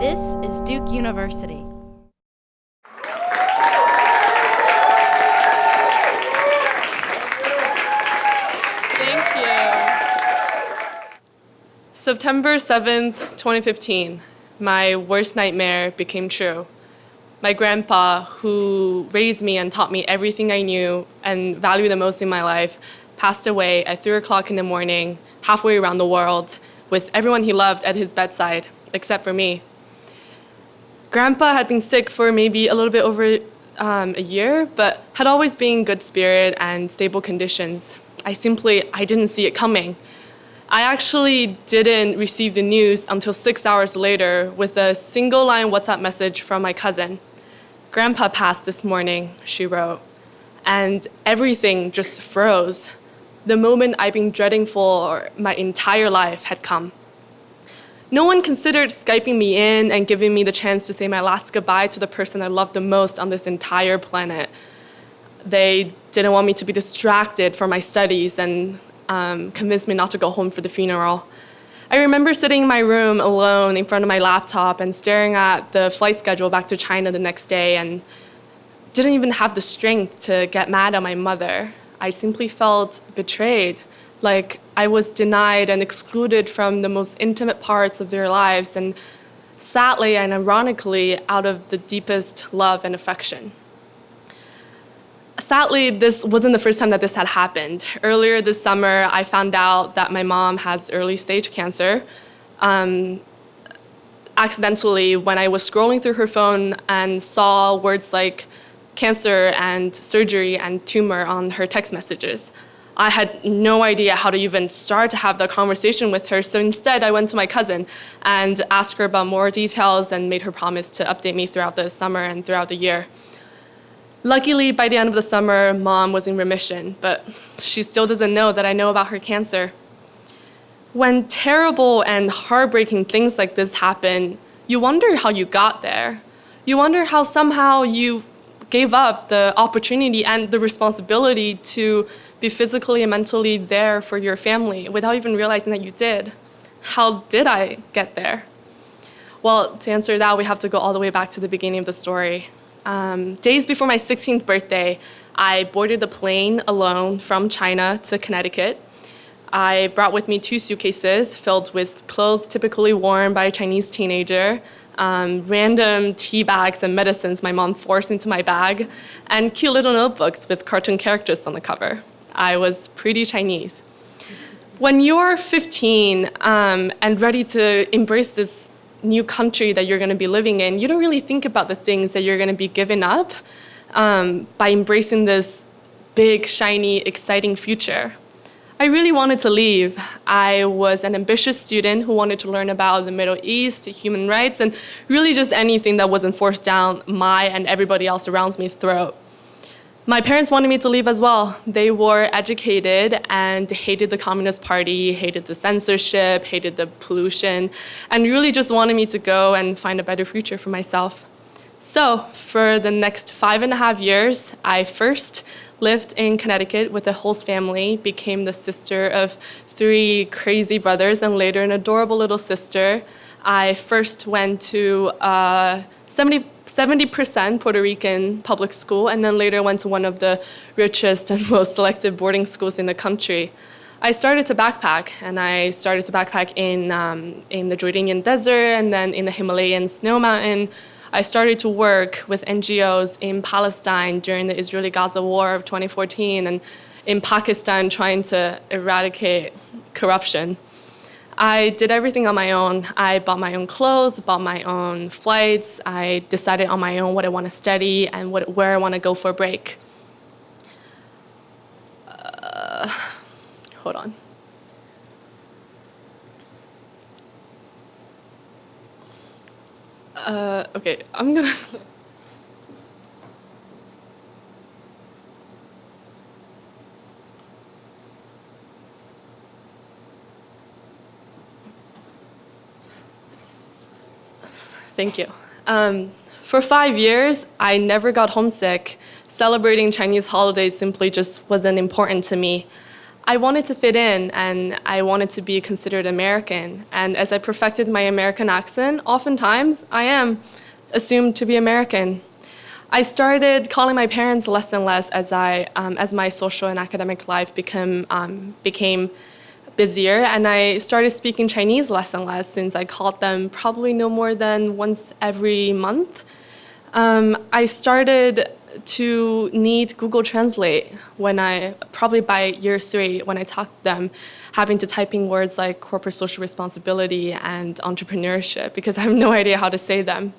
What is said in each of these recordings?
This is Duke University. Thank you. September 7th, 2015, my worst nightmare became true. My grandpa, who raised me and taught me everything I knew and valued the most in my life, passed away at 3 o'clock in the morning, halfway around the world, with everyone he loved at his bedside, except for me. Grandpa had been sick for maybe a little bit over a year, but had always been in good spirit and stable conditions. I didn't see it coming. I actually didn't receive the news until 6 hours later with a single line WhatsApp message from my cousin. "Grandpa passed this morning," she wrote, and everything just froze. The moment I've been dreading for my entire life had come. No one considered Skyping me in and giving me the chance to say my last goodbye to the person I loved the most on this entire planet. They didn't want me to be distracted from my studies and convinced me not to go home for the funeral. I remember sitting in my room alone in front of my laptop and staring at the flight schedule back to China the next day and didn't even have the strength to get mad at my mother. I simply felt betrayed, like I was denied and excluded from the most intimate parts of their lives, and sadly and ironically, out of the deepest love and affection. Sadly, this wasn't the first time that this had happened. Earlier this summer, I found out that my mom has early stage cancer. Accidentally, when I was scrolling through her phone and saw words like cancer and surgery and tumor on her text messages. I had no idea how to even start to have that conversation with her, so instead I went to my cousin and asked her about more details and made her promise to update me throughout the summer and throughout the year. Luckily, by the end of the summer, Mom was in remission, but she still doesn't know that I know about her cancer. When terrible and heartbreaking things like this happen, you wonder how you got there. You wonder how somehow you gave up the opportunity and the responsibility to be physically and mentally there for your family without even realizing that you did. How did I get there? Well, to answer that, we have to go all the way back to the beginning of the story. Days before my 16th birthday, I boarded a plane alone from China to Connecticut. I brought with me 2 suitcases filled with clothes typically worn by a Chinese teenager, random tea bags and medicines my mom forced into my bag, and cute little notebooks with cartoon characters on the cover. I was pretty Chinese. When you're 15 and ready to embrace this new country that you're going to be living in, you don't really think about the things that you're going to be giving up by embracing this big, shiny, exciting future. I really wanted to leave. I was an ambitious student who wanted to learn about the Middle East, human rights, and really just anything that wasn't forced down my and everybody else around me's throat. My parents wanted me to leave as well. They were educated and hated the Communist Party, hated the censorship, hated the pollution, and really just wanted me to go and find a better future for myself. So for the next 5.5 years, I first lived in Connecticut with the Holst family, became the sister of 3 crazy brothers, and later an adorable little sister. I first went to 70% Puerto Rican public school, and then later went to one of the richest and most selective boarding schools in the country. I started to backpack, and I started to backpack in the Jordanian desert and then in the Himalayan snow mountain. I started to work with NGOs in Palestine during the Israeli-Gaza war of 2014 and in Pakistan trying to eradicate corruption. I did everything on my own. I bought my own clothes, bought my own flights. I decided on my own what I want to study and where I want to go for a break. Hold on. Okay, I'm gonna... Thank you. For 5 years, I never got homesick. Celebrating Chinese holidays simply just wasn't important to me. I wanted to fit in and I wanted to be considered American. And as I perfected my American accent, oftentimes I am assumed to be American. I started calling my parents less and less as my social and academic life became busier, and I started speaking Chinese less and less since I called them probably no more than once every month. I started to need Google Translate probably by year 3, when I taught them, having to type in words like corporate social responsibility and entrepreneurship because I have no idea how to say them.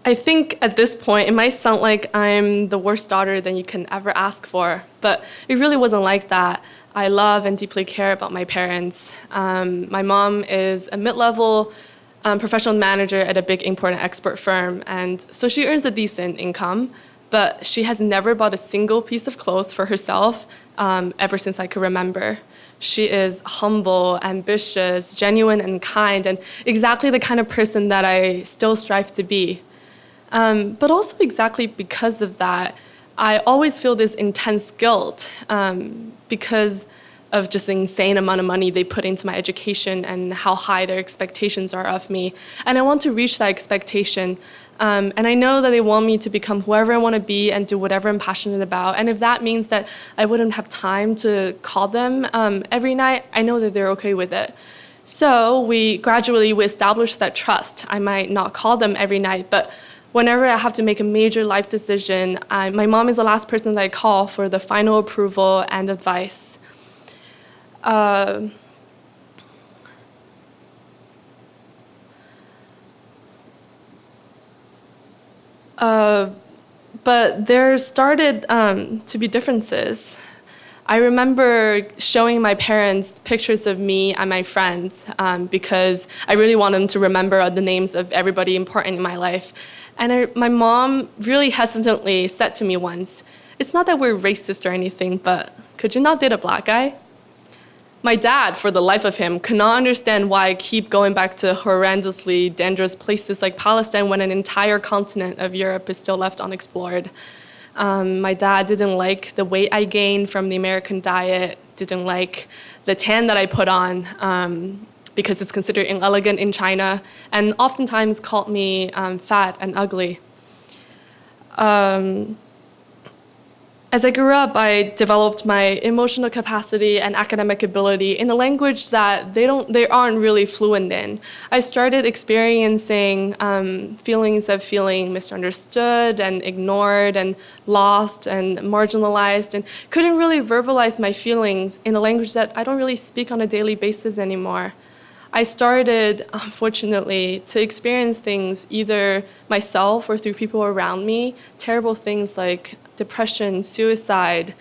I think at this point, it might sound like I'm the worst daughter than you can ever ask for, but it really wasn't like that. I love and deeply care about my parents. My mom is a mid-level professional manager at a big import and export firm, and so she earns a decent income, but she has never bought a single piece of clothes for herself ever since I could remember. She is humble, ambitious, genuine, and kind, and exactly the kind of person that I still strive to be. But also exactly because of that, I always feel this intense guilt because of just the insane amount of money they put into my education and how high their expectations are of me. And I want to reach that expectation. And I know that they want me to become whoever I want to be and do whatever I'm passionate about. And if that means that I wouldn't have time to call them every night, I know that they're okay with it. So we established that trust. I might not call them every night, but whenever I have to make a major life decision, my mom is the last person that I call for the final approval and advice. But there started to be differences. I remember showing my parents pictures of me and my friends because I really want them to remember the names of everybody important in my life. And my mom really hesitantly said to me once, "It's not that we're racist or anything, but could you not date a black guy?" My dad, for the life of him, could not understand why I keep going back to horrendously dangerous places like Palestine when an entire continent of Europe is still left unexplored. My dad didn't like the weight I gained from the American diet, didn't like the tan that I put on because it's considered inelegant in China, and oftentimes called me fat and ugly. As I grew up, I developed my emotional capacity and academic ability in a language that they aren't really fluent in. I started experiencing feelings of feeling misunderstood and ignored and lost and marginalized, and couldn't really verbalize my feelings in a language that I don't really speak on a daily basis anymore. I started, unfortunately, to experience things either myself or through people around me, terrible things like depression, suicide,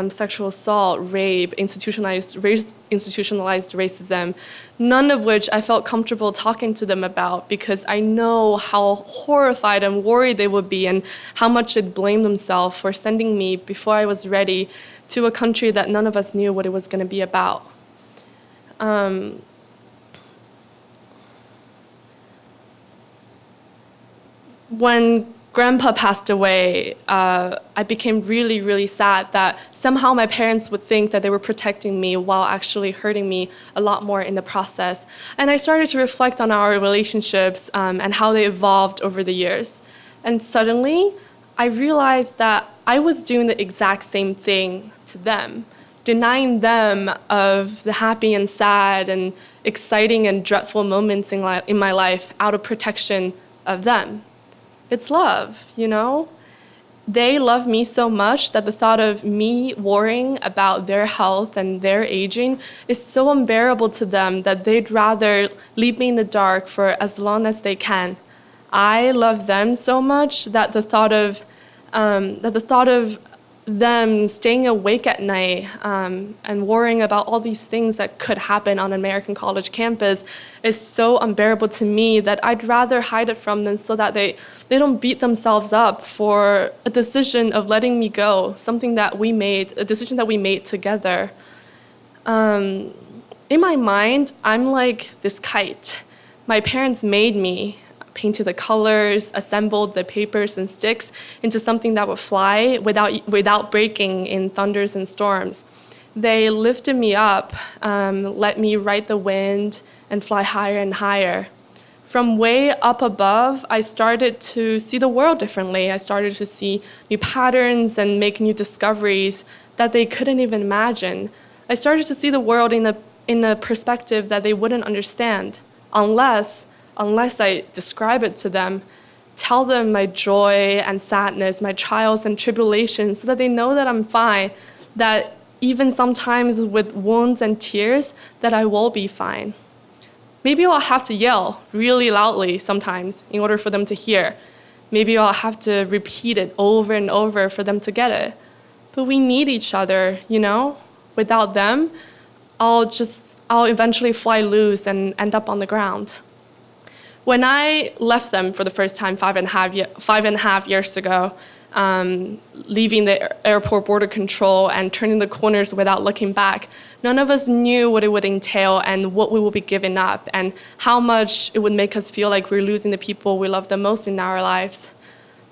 sexual assault, rape, institutionalized racism, none of which I felt comfortable talking to them about because I know how horrified and worried they would be and how much they'd blame themselves for sending me before I was ready to a country that none of us knew what it was going to be about. When Grandpa passed away, I became really, really sad that somehow my parents would think that they were protecting me while actually hurting me a lot more in the process. And I started to reflect on our relationships and how they evolved over the years. And suddenly, I realized that I was doing the exact same thing to them, denying them of the happy and sad and exciting and dreadful moments in my life out of protection of them. It's love, you know? They love me so much that the thought of me worrying about their health and their aging is so unbearable to them that they'd rather leave me in the dark for as long as they can. I love them so much that the thought of them staying awake at night and worrying about all these things that could happen on an American college campus is so unbearable to me that I'd rather hide it from them so that they don't beat themselves up for a decision of letting me go, a decision that we made together. In my mind, I'm like this kite. My parents made me, painted the colors, assembled the papers and sticks into something that would fly without breaking in thunders and storms. They lifted me up, let me ride the wind and fly higher and higher. From way up above, I started to see the world differently. I started to see new patterns and make new discoveries that they couldn't even imagine. I started to see the world in a perspective that they wouldn't understand unless I describe it to them, tell them my joy and sadness, my trials and tribulations, so that they know that I'm fine, that even sometimes with wounds and tears, that I will be fine. Maybe I'll have to yell really loudly sometimes in order for them to hear. Maybe I'll have to repeat it over and over for them to get it. But we need each other, you know? Without them, I'll eventually fly loose and end up on the ground. When I left them for the first time 5.5 years ago, leaving the airport border control and turning the corners without looking back, none of us knew what it would entail and what we would be giving up and how much it would make us feel like we're losing the people we love the most in our lives.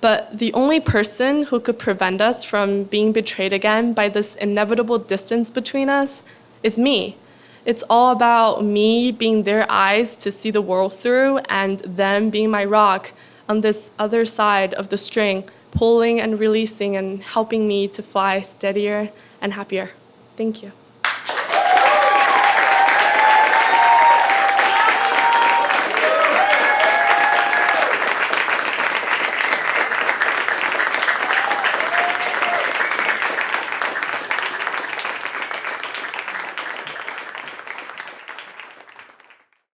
But the only person who could prevent us from being betrayed again by this inevitable distance between us is me. It's all about me being their eyes to see the world through and them being my rock on this other side of the string, pulling and releasing and helping me to fly steadier and happier. Thank you.